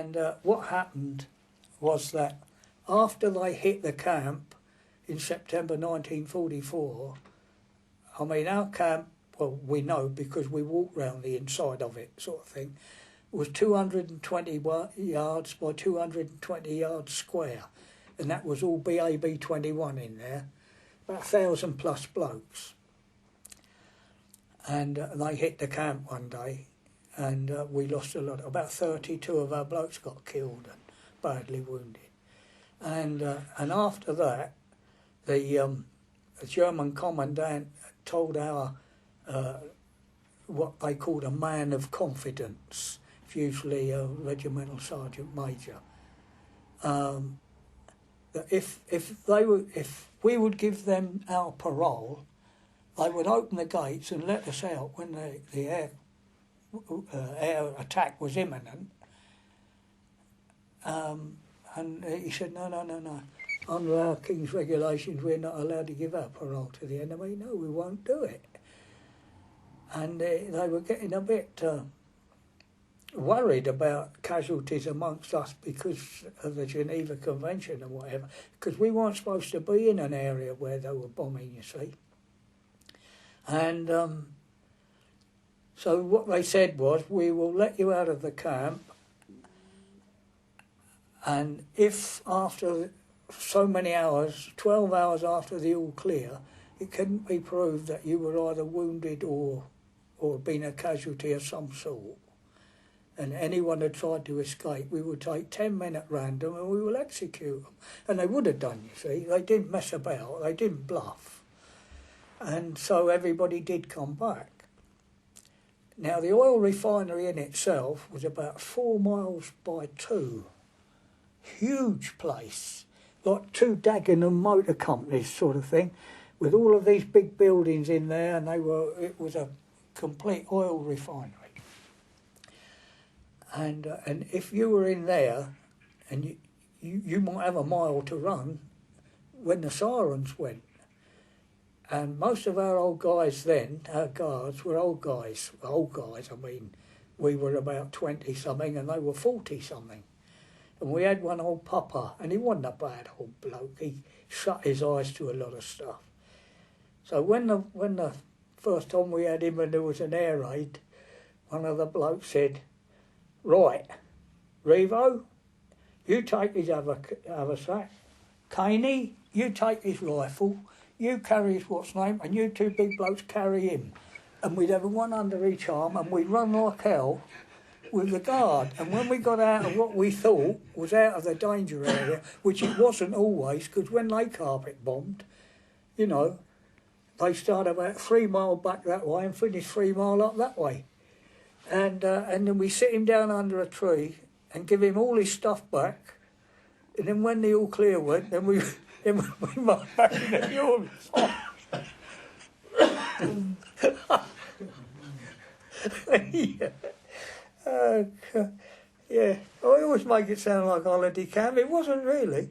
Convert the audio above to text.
And what happened was that after they hit the camp in September 1944, I mean, our camp, well, we know because we walked round the inside of it, sort of thing, was 220 yards by 220 yards square. And that was all BAB 21 in there, about 1,000 plus blokes. And they hit the camp one day, and we lost a lot. About 32 of our blokes got killed and badly wounded. And after that, the German commandant told our what they called a man of confidence, usually a regimental sergeant major, that if we would give them our parole, they would open the gates and let us out when the air attack was imminent. And he said, no. Under our King's regulations, we're not allowed to give our parole to the enemy. No, we won't do it. And they were getting a bit worried about casualties amongst us because of the Geneva Convention and whatever, because we weren't supposed to be in an area where they were bombing, you see. And so what they said was, we will let you out of the camp, and if after so many hours, 12 hours after the all clear, it couldn't be proved that you were either wounded or been a casualty of some sort, and anyone had tried to escape, we would take 10 men at random and we will execute them. And they would have done, you see. They didn't mess about, they didn't bluff. And so everybody did come back. Now, the oil refinery in itself was about 4 miles by 2. Huge place, like 2 Dagenham motor companies sort of thing, with all of these big buildings in there, and it was a complete oil refinery. And if you were in there, and you might have a mile to run when the sirens went. And most of our old guys then, our guards, were old guys. Old guys, I mean, we were about 20-something and they were 40-something. And we had one old papa, and he wasn't a bad old bloke. He shut his eyes to a lot of stuff. So when the first time we had him and there was an air raid, one of the blokes said, "Right, Revo, you take his haversack. Caney, you take his rifle. You carry his what's name, and you 2 big blokes carry him." And we'd have one under each arm, and we'd run like hell with the guard. And when we got out of what we thought was out of the danger area, which it wasn't always, because when they carpet bombed, you know, they started about 3 mile back that way and finished 3 mile up that way. And then we sit him down under a tree and give him all his stuff back. And then when the all clear went, then we marched back in the units. Yeah. I always make it sound like holiday camp. It wasn't really.